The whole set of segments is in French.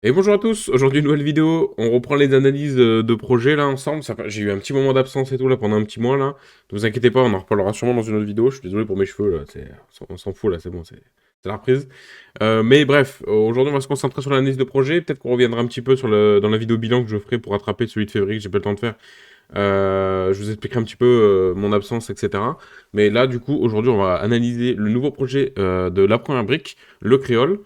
Et bonjour à tous, aujourd'hui nouvelle vidéo, on reprend les analyses de projets là ensemble, j'ai eu un petit moment d'absence et tout là pendant un petit mois là, ne vous inquiétez pas, on en reparlera sûrement dans une autre vidéo, je suis désolé pour mes cheveux là, on s'en fout là, c'est bon, c'est la reprise. Mais bref, aujourd'hui on va se concentrer sur l'analyse de projet, peut-être qu'on reviendra un petit peu dans la vidéo bilan que je ferai pour rattraper celui de février que j'ai pas le temps de faire. Je vous expliquerai un petit peu mon absence, etc. Mais là, du coup, aujourd'hui, on va analyser le nouveau projet de la première brique, le créole.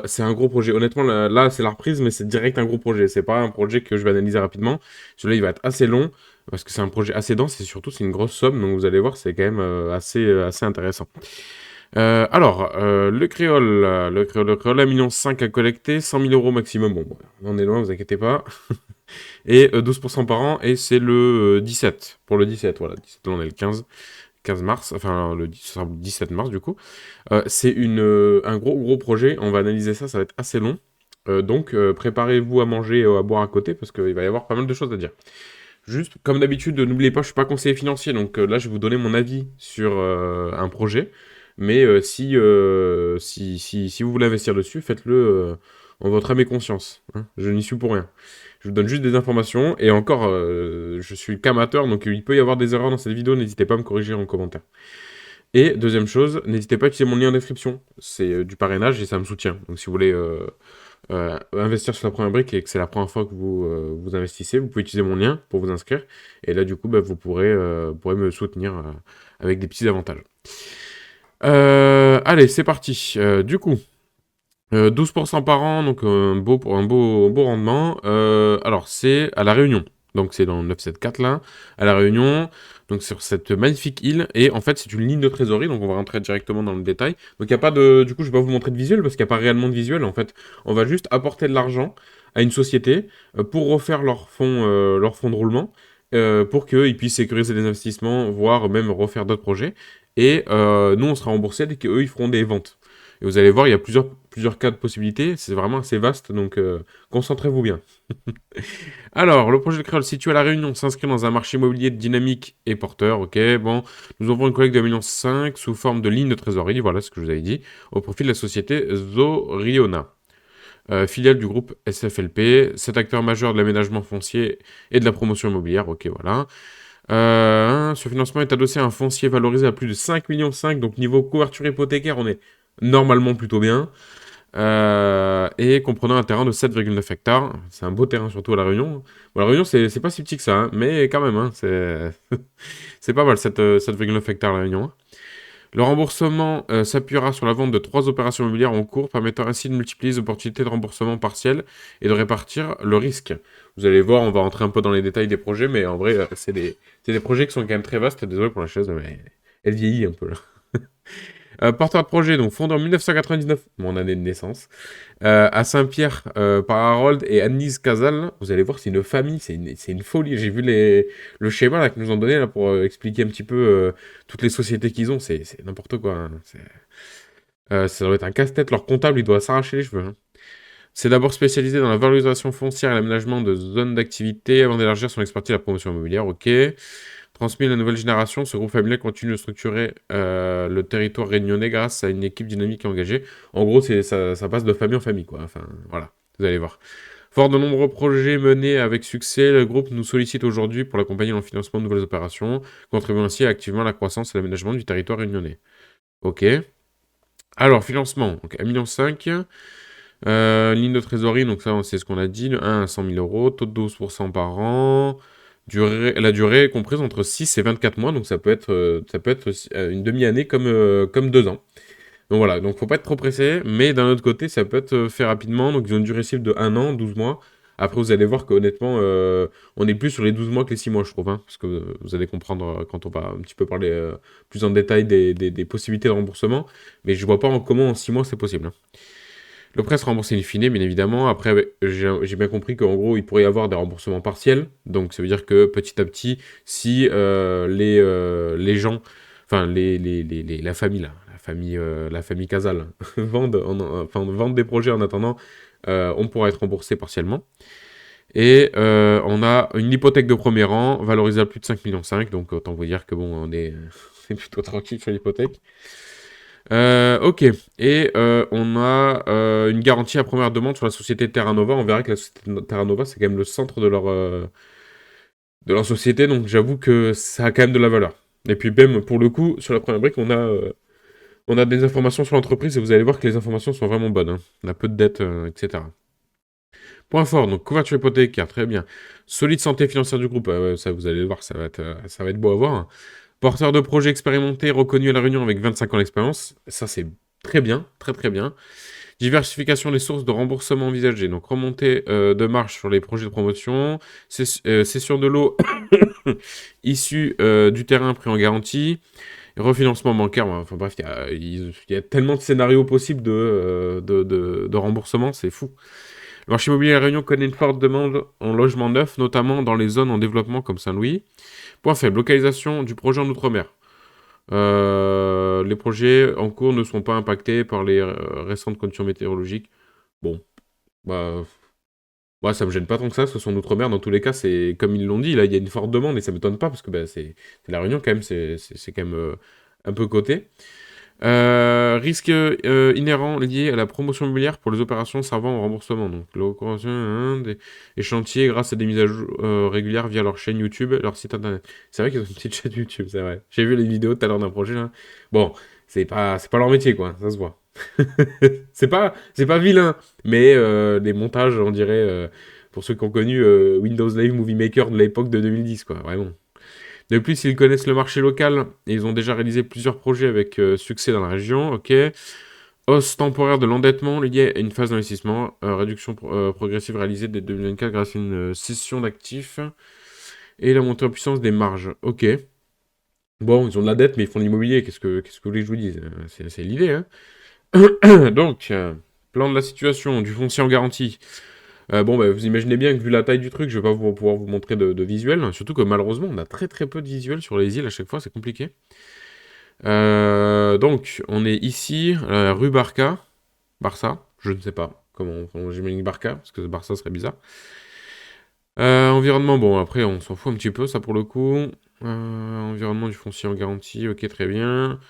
C'est un gros projet. Honnêtement, là, c'est la reprise, mais c'est direct un gros projet. C'est pas un projet que je vais analyser rapidement. Celui-là, il va être assez long parce que c'est un projet assez dense et surtout, c'est une grosse somme. Donc, vous allez voir, c'est quand même assez intéressant. Le créole, 1,5 million à collecter, 100 000 euros maximum. Bon, on en est loin, vous inquiétez pas. Et 12% par an, et c'est le 17. Pour le 17, voilà. 17, là, on est le 15 mars, enfin, ce sera le 17 mars, du coup. C'est un gros projet. On va analyser ça, ça va être assez long. Donc, préparez-vous à manger et à boire à côté, parce qu'il va y avoir pas mal de choses à dire. Juste, comme d'habitude, n'oubliez pas, je suis pas conseiller financier, donc là, je vais vous donner mon avis sur un projet. Mais si vous voulez investir dessus, faites-le en votre âme et conscience, hein. Je n'y suis pour rien. Je vous donne juste des informations, et encore, je suis qu'amateur, donc il peut y avoir des erreurs dans cette vidéo, n'hésitez pas à me corriger en commentaire. Et deuxième chose, n'hésitez pas à utiliser mon lien en description, c'est du parrainage et ça me soutient. Donc si vous voulez investir sur la première brique et que c'est la première fois que vous investissez, vous pouvez utiliser mon lien pour vous inscrire. Et là, du coup, bah, vous pourrez me soutenir avec des petits avantages. Allez, c'est parti. Du coup, 12% par an, donc un beau rendement. Alors, c'est à La Réunion. Donc, c'est dans le 974 là, à La Réunion. Donc, sur cette magnifique île. Et en fait, c'est une ligne de trésorerie. Donc, on va rentrer directement dans le détail. Donc, il n'y a pas de. Du coup, je vais pas vous montrer de visuel parce qu'il n'y a pas réellement de visuel. En fait, on va juste apporter de l'argent à une société pour refaire leur fonds de roulement. Pour qu'ils puissent sécuriser les investissements, voire même refaire d'autres projets. Et nous, on sera remboursé dès qu'eux, ils feront des ventes. Et vous allez voir, il y a plusieurs cas de possibilités. C'est vraiment assez vaste, donc concentrez-vous bien. Alors, le projet de créole situé à La Réunion s'inscrit dans un marché immobilier dynamique et porteur. Ok, bon, nous avons une collecte de 1,5 million sous forme de ligne de trésorerie, voilà ce que je vous avais dit, au profit de la société Zoriona, filiale du groupe SFLP, cet acteur majeur de l'aménagement foncier et de la promotion immobilière. Ok, voilà. Ce financement est adossé à un foncier valorisé à plus de 5,5 millions, donc niveau couverture hypothécaire, on est normalement plutôt bien. Et comprenant un terrain de 7,9 hectares. C'est un beau terrain, surtout à La Réunion. Bon, La Réunion, c'est pas si petit que ça, hein, mais quand même, hein, c'est pas mal, 7,9 hectares La Réunion, hein. Le remboursement s'appuiera sur la vente de 3 opérations immobilières en cours, permettant ainsi de multiplier les opportunités de remboursement partiel et de répartir le risque. Vous allez voir, on va rentrer un peu dans les détails des projets, mais en vrai, c'est des projets qui sont quand même très vastes. Désolé pour la chaise, mais elle vieillit un peu là. Porteur de projet, donc fondé en 1999, mon année de naissance, à Saint-Pierre par Harold et Annelise Casal. Vous allez voir, c'est une famille, c'est une folie. J'ai vu le schéma là, qu'ils nous ont donné là, pour expliquer un petit peu toutes les sociétés qu'ils ont. C'est n'importe quoi, hein. Ça doit être un casse-tête. Leur comptable, il doit s'arracher les cheveux, hein. C'est d'abord spécialisé dans la valorisation foncière et l'aménagement de zones d'activité avant d'élargir son expertise à la promotion immobilière. Ok. Transmis à la nouvelle génération, ce groupe familial continue de structurer le territoire réunionnais grâce à une équipe dynamique et engagée. En gros, ça passe de famille en famille, quoi. Enfin, voilà, vous allez voir. Fort de nombreux projets menés avec succès, le groupe nous sollicite aujourd'hui pour l'accompagner dans le financement de nouvelles opérations, contribuant ainsi activement à la croissance et l'aménagement du territoire réunionnais. Ok. Alors, financement, donc 1,5 million. Ligne de trésorerie, donc ça, c'est ce qu'on a dit, de 1 à 100 000 euros, taux de 12% par an. La durée est comprise entre 6 et 24 mois, donc ça peut être une demi-année comme 2 ans. Donc voilà, donc faut pas être trop pressé, mais d'un autre côté, ça peut être fait rapidement, donc ils ont une durée cible de 1 an, 12 mois. Après, vous allez voir qu'honnêtement, on est plus sur les 12 mois que les 6 mois, je trouve, hein, parce que vous allez comprendre quand on va un petit peu parler plus en détail des possibilités de remboursement, mais je vois pas comment en 6 mois c'est possible, hein. Le prêt sera remboursé in fine, bien évidemment. Après, j'ai bien compris qu'en gros, il pourrait y avoir des remboursements partiels. Donc, ça veut dire que petit à petit, si les gens, enfin, la famille, là, la famille Casal, vendent des projets en attendant, on pourra être remboursé partiellement. Et on a une hypothèque de premier rang, valorisée à plus de 5,5 millions. Donc, autant vous dire que bon, on est plutôt tranquille sur l'hypothèque. Ok. Et on a une garantie à première demande sur la société Terra Nova. On verra que la société Terra Nova, c'est quand même le centre de leur société, donc j'avoue que ça a quand même de la valeur. Et puis même, pour le coup, sur la première brique, on a des informations sur l'entreprise et vous allez voir que les informations sont vraiment bonnes, hein. On a peu de dettes, etc. Point fort, donc couverture hypothécaire, très bien. Solide santé financière du groupe, ouais, ça vous allez le voir, ça va être beau à voir, hein. Porteur de projet expérimenté, reconnu à La Réunion avec 25 ans d'expérience, ça c'est très bien, très très bien. Diversification des sources de remboursement envisagées, donc remontée de marge sur les projets de promotion, cession de l'eau issue du terrain pris en garantie, refinancement bancaire, enfin bref, il y a tellement de scénarios possibles de remboursement, c'est fou. Le marché immobilier à La Réunion connaît une forte demande en logement neuf, notamment dans les zones en développement comme Saint-Louis. Point faible, localisation du projet en Outre-mer. Les projets en cours ne sont pas impactés par les récentes conditions météorologiques. Bon, bah, ouais, ça me gêne pas tant que ça, parce que son Outre-mer, dans tous les cas, c'est comme ils l'ont dit, là, il y a une forte demande et ça m'étonne pas, parce que bah, c'est La Réunion quand même, c'est quand même un peu coté. Risque inhérent lié à la promotion immobilière pour les opérations servant au remboursement. Donc, l'occurrence des chantiers grâce à des mises à jour régulières via leur chaîne YouTube, leur site internet. C'est vrai qu'ils ont une petite chaîne YouTube, c'est vrai. J'ai vu les vidéos tout à l'heure d'un projet là. Bon, c'est pas leur métier quoi, ça se voit. C'est pas vilain, mais les montages, on dirait, pour ceux qui ont connu Windows Live Movie Maker de l'époque de 2010 quoi, vraiment. De plus, ils connaissent le marché local et ils ont déjà réalisé plusieurs projets avec succès dans la région. Ok. Hausse temporaire de l'endettement liée à une phase d'investissement. Réduction progressive réalisée dès 2024 grâce à une cession d'actifs. Et la montée en puissance des marges. Ok. Bon, ils ont de la dette, mais ils font de l'immobilier. Qu'est-ce que vous voulez que je vous dise? C'est l'idée, hein. Donc, plan de la situation, du foncier en garantie. Bon, bah, vous imaginez bien que vu la taille du truc, je vais pas pouvoir vous montrer de visuel. Surtout que malheureusement, on a très très peu de visuels sur les îles à chaque fois, c'est compliqué. Donc, on est ici, rue Barca. Barça, je ne sais pas comment j'imagine Barca, parce que Barça serait bizarre. Environnement, bon, après, on s'en fout un petit peu, ça pour le coup. Environnement du foncier en garantie, ok, très bien.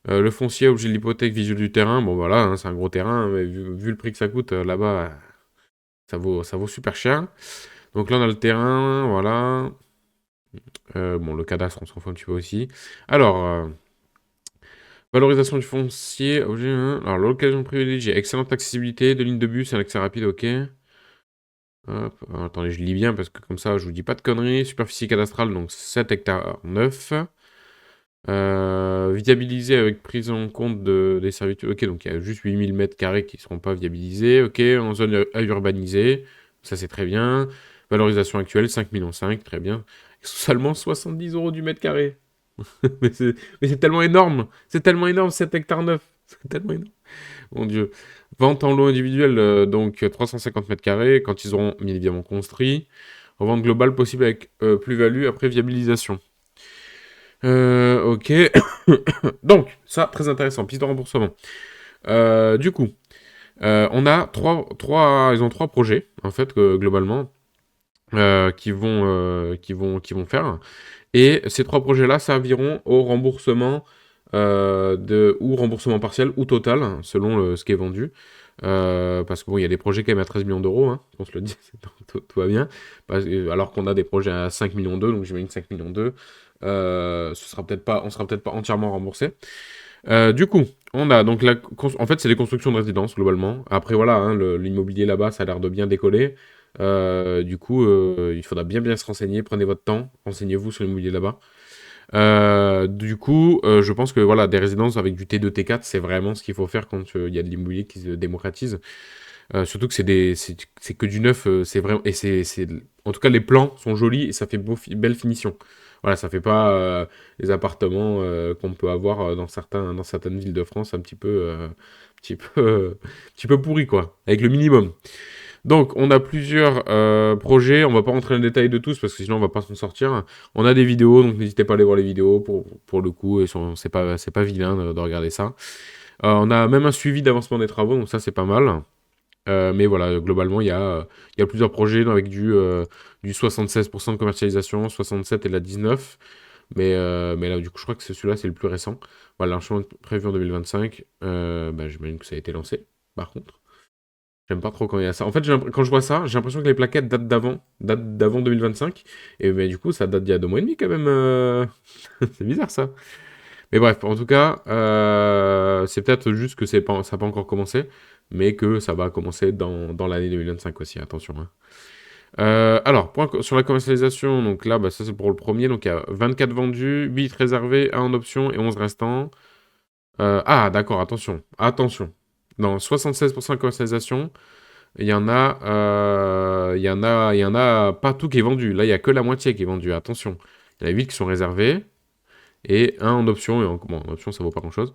Le foncier, objet de l'hypothèque, visuel du terrain, bon voilà, hein, c'est un gros terrain, mais vu le prix que ça coûte là-bas, ça vaut super cher. Donc là, on a le terrain, voilà. Bon, le cadastre, on s'en fout un petit peu aussi. Alors, valorisation du foncier, objet, hein. Alors, localisation privilégiée, excellente accessibilité, de lignes de bus, un accès rapide, ok. Hop, attendez, je lis bien parce que comme ça, je vous dis pas de conneries. Superficie cadastrale, donc 7 hectares 9. Viabilisé avec prise en compte des servitudes. Ok, donc il y a juste 8000 mètres carrés qui ne seront pas viabilisés. Ok, en zone à urbaniser. Ça, c'est très bien. Valorisation actuelle, 5,5 millions, très bien. Seulement 70 euros du mètre carré. Mais c'est tellement énorme. C'est tellement énorme, 7 hectares 9. C'est tellement énorme. Mon Dieu. Vente en lot individuel, donc 350 mètres carrés, quand ils auront bien évidemment construit. Revente globale possible avec plus-value après viabilisation. Ok. Donc, ça, très intéressant. Piste de remboursement. Du coup, on a ils ont trois projets, en fait, globalement, qui vont faire. Et ces trois projets-là serviront au remboursement ou remboursement partiel ou total, hein, selon ce qui est vendu. Parce que bon, il y a des projets quand même à 13 millions d'euros, hein, on se le dit, tout va bien. Alors qu'on a des projets à 5 millions d'euros, donc j'imagine 5 millions d'euros. On sera peut-être pas entièrement remboursé. Du coup, on a donc en fait, c'est des constructions de résidences globalement. Après, voilà, hein, l'immobilier là-bas, ça a l'air de bien décoller. Du coup, il faudra bien se renseigner. Prenez votre temps, renseignez-vous sur l'immobilier là-bas. Du coup, je pense que voilà, des résidences avec du T2, T4, c'est vraiment ce qu'il faut faire quand il y a de l'immobilier qui se démocratise. Surtout que c'est que du neuf, c'est vraiment, et en tout cas, les plans sont jolis et ça fait belle finition. Voilà, ça fait pas les appartements qu'on peut avoir dans certaines villes de France un petit peu, petit peu pourris, quoi, avec le minimum. Donc, on a plusieurs projets. On va pas rentrer dans le détail de tous parce que sinon on va pas s'en sortir. On a des vidéos, donc n'hésitez pas à aller voir les vidéos pour le coup. Et c'est pas vilain de regarder ça. On a même un suivi d'avancement des travaux, donc ça c'est pas mal. Mais voilà, globalement, il y a plusieurs projets avec du 76% de commercialisation, 67 et de la 19. Mais là, du coup, je crois que celui-là, c'est le plus récent. Voilà, lancement prévu en 2025. J'imagine que ça a été lancé, par contre. J'aime pas trop quand il y a ça. En fait, quand je vois ça, j'ai l'impression que les plaquettes datent d'avant 2025. Et mais du coup, ça date d'il y a 2 mois et demi quand même. C'est bizarre ça. Mais bref, en tout cas, c'est peut-être juste que ça n'a pas encore commencé, mais que ça va commencer dans l'année 2025 aussi, attention, hein. Alors, sur la commercialisation, donc là, ça c'est pour le premier, donc il y a 24 vendus, 8 réservés, 1 en option et 11 restants. D'accord, attention. Dans 76% de commercialisation, il y en a pas tout qui est vendu. Là, il y a que la moitié qui est vendue, attention. Il y en a 8 qui sont réservés et 1 en option, en option ça vaut pas grand-chose.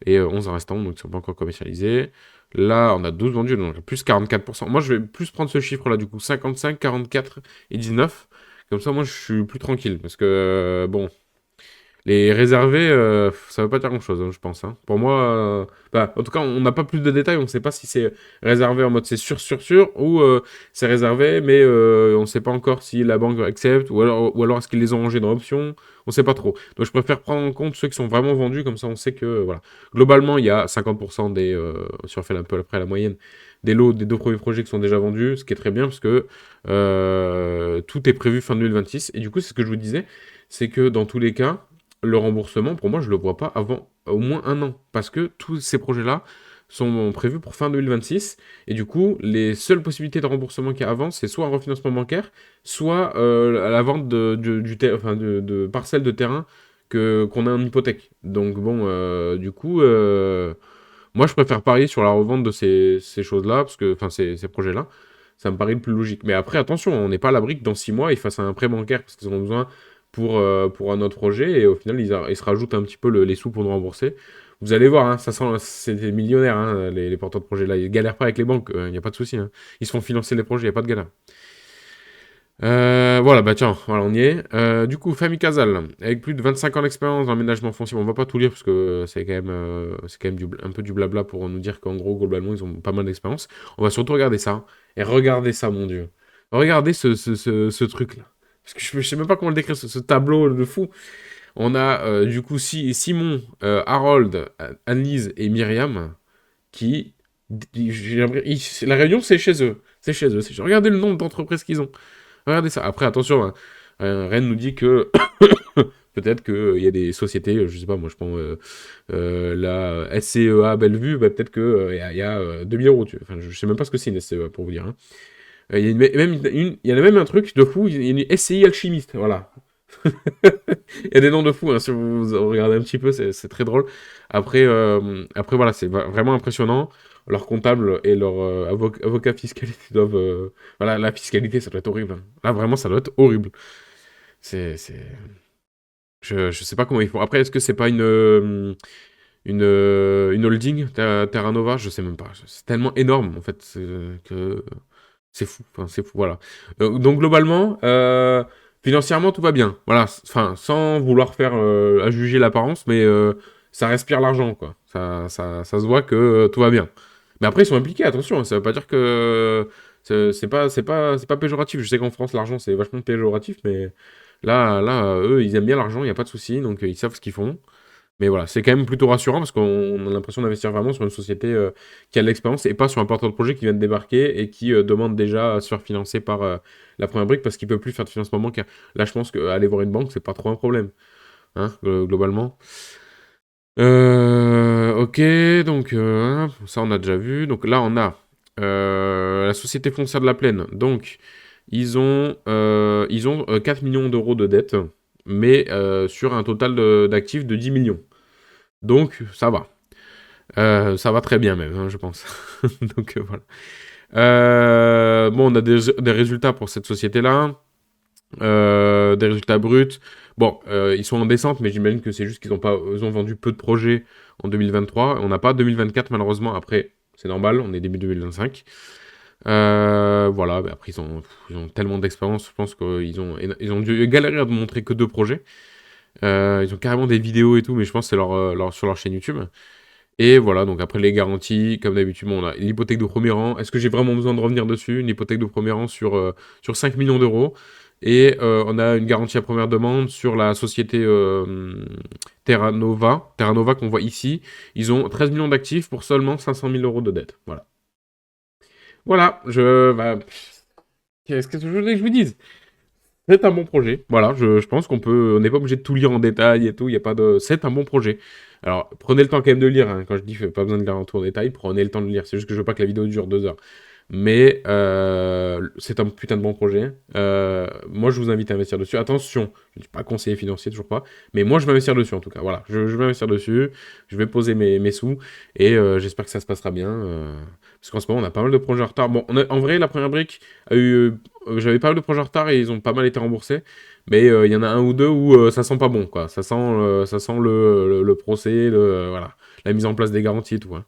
Et 11 en restant, donc ils sont pas encore commercialisés. Là, on a 12 vendus, donc plus 44%. Moi, je vais plus prendre ce chiffre-là, du coup, 55, 44 et 19. Comme ça, moi, je suis plus tranquille. Parce que, bon, les réservés, ça veut pas dire grand-chose, hein, je pense, hein. Pour moi, en tout cas, on n'a pas plus de détails. On ne sait pas si c'est réservé en mode c'est sûr, ou c'est réservé, mais on ne sait pas encore si la banque accepte, ou alors est-ce qu'ils les ont rangés dans option. On ne sait pas trop. Donc je préfère prendre en compte ceux qui sont vraiment vendus, comme ça on sait que, voilà. Globalement, il y a 50% si on fait un peu après la moyenne, des lots des 2 premiers projets qui sont déjà vendus, ce qui est très bien, parce que tout est prévu fin 2026. Et du coup, c'est ce que je vous disais, c'est que dans tous les cas, le remboursement, pour moi, je le vois pas avant au moins 1 an. Parce que tous ces projets-là sont prévus pour fin 2026. Et du coup, les seules possibilités de remboursement qu'il y a avant, c'est soit un refinancement bancaire, soit à la vente de parcelles de terrain qu'on a en hypothèque. Donc bon, du coup, moi, je préfère parier sur la revente de ces choses-là, parce que, enfin, ces projets-là. Ça me paraît le plus logique. Mais après, attention, on n'est pas à l'abri que dans 6 mois, ils fassent un prêt bancaire parce qu'ils en ont besoin pour un autre projet, et au final, ils se rajoutent un petit peu les sous pour nous rembourser. Vous allez voir, hein, ça sent, c'est des millionnaires, hein, les porteurs de projets là. Ils galèrent pas avec les banques, il n'y a pas de souci, hein. Ils se font financer les projets, il n'y a pas de galère. Voilà, bah tiens, voilà, on y est. Du coup, Famille Casal, avec plus de 25 ans d'expérience dans l'aménagement foncier, on va pas tout lire parce que c'est quand même un peu du blabla pour nous dire qu'en gros, globalement, ils ont pas mal d'expérience. On va surtout regarder ça. Et regardez ça, mon Dieu. Regardez ce truc-là. Parce que je sais même pas comment le décrire, ce tableau de fou. On a du coup Simon, Harold, Annelise et Myriam qui. La réunion, c'est chez eux. C'est chez eux. Regardez le nombre d'entreprises qu'ils ont. Regardez ça. Après, attention, hein, Rennes nous dit que peut-être qu'il y a des sociétés, je sais pas, moi je prends la SCEA Bellevue, bah, peut-être qu'il y a 2000 euros. Enfin, je sais même pas ce que c'est une SCEA pour vous dire, hein. Il y a il y en a même un truc de fou, il y a une SCI alchimiste, voilà. Il y a des noms de fous, hein, si vous regardez un petit peu, c'est très drôle. Après voilà, c'est vraiment impressionnant. Leurs comptables et leurs avocats fiscalité doivent. Voilà, la fiscalité, ça doit être horrible, hein. Là, vraiment, ça doit être horrible. C'est. Je sais pas comment ils font. Après, est-ce que c'est pas une holding, Terra Nova? Je sais même pas. C'est tellement énorme, en fait, que c'est fou. Enfin, c'est fou, voilà. Donc, globalement, financièrement, tout va bien. Voilà, enfin, sans vouloir faire à juger l'apparence, mais ça respire l'argent, quoi. Ça se voit que tout va bien. Mais après, ils sont impliqués, attention, hein, ça veut pas dire que c'est pas péjoratif. Je sais qu'en France, l'argent, c'est vachement péjoratif, mais là, eux, ils aiment bien l'argent, il n'y a pas de souci, donc ils savent ce qu'ils font. Mais voilà, c'est quand même plutôt rassurant parce qu'on a l'impression d'investir vraiment sur une société qui a de l'expérience et pas sur un porteur de projet qui vient de débarquer et qui demande déjà à se faire financer par la première brique parce qu'il peut plus faire de financement bancaire. Là, je pense qu'aller voir une banque, c'est pas trop un problème, hein, globalement. Ok, donc ça on a déjà vu. Donc là, on a la Société foncière de la Plaine. Donc, ils ont 4 millions d'euros de dettes, mais sur un total d'actifs de 10 millions. Donc, ça va. Ça va très bien même, hein, je pense. Donc, voilà. Bon, on a des résultats pour cette société-là. Des résultats bruts. Bon, ils sont en descente, mais j'imagine que c'est juste qu'ils ont vendu peu de projets en 2023. On n'a pas 2024, malheureusement. Après, c'est normal, on est début 2025. Voilà, bah après, ils ont tellement d'expérience, je pense qu'ils ont dû galérer à montrer que 2 projets. Ils ont carrément des vidéos et tout, mais je pense que c'est sur leur chaîne YouTube. Et voilà, donc après les garanties, comme d'habitude, bon, on a l'hypothèque de premier rang. Est-ce que j'ai vraiment besoin de revenir dessus? Une hypothèque de premier rang sur 5 millions d'euros. Et on a une garantie à première demande sur la société Terra Nova. Terra Nova qu'on voit ici. Ils ont 13 millions d'actifs pour seulement 500 000 euros de dette. Voilà. Voilà, qu'est-ce que je voulais que je vous dise? C'est un bon projet. Voilà, je pense on n'est pas obligé de tout lire en détail et tout. Il y a pas de, c'est un bon projet. Alors, prenez le temps quand même de lire, hein. Quand je dis pas besoin de lire en tout en détail, prenez le temps de lire. C'est juste que je veux pas que la vidéo dure 2 heures. Mais c'est un putain de bon projet. Moi, je vous invite à investir dessus. Attention, je ne suis pas conseiller financier, toujours pas. Mais moi, je vais investir dessus en tout cas. Voilà, je vais investir dessus. Je vais poser mes sous. Et j'espère que ça se passera bien. Parce qu'en ce moment, on a pas mal de projets en retard. Bon, en vrai, la première brique a eu. J'avais pas mal de projets en retard et ils ont pas mal été remboursés. Mais il y en a un ou deux où ça sent pas bon, quoi. Ça sent le procès, voilà, la mise en place des garanties et tout, hein.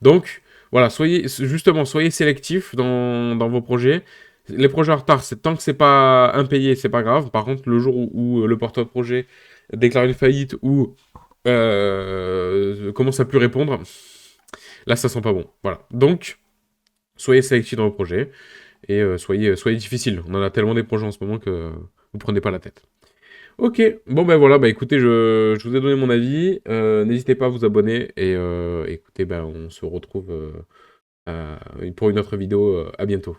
Donc, voilà, soyez sélectif dans vos projets. Les projets en retard, tant que c'est pas impayé, c'est pas grave. Par contre, le jour où le porteur de projet déclare une faillite ou commence à plus répondre, là, ça sent pas bon. Voilà. Donc, soyez sélectif dans vos projets et soyez difficile. On en a tellement des projets en ce moment que vous prenez pas la tête. Ok, bon ben voilà, bah écoutez, je vous ai donné mon avis. N'hésitez pas à vous abonner et écoutez, ben on se retrouve pour une autre vidéo. À bientôt.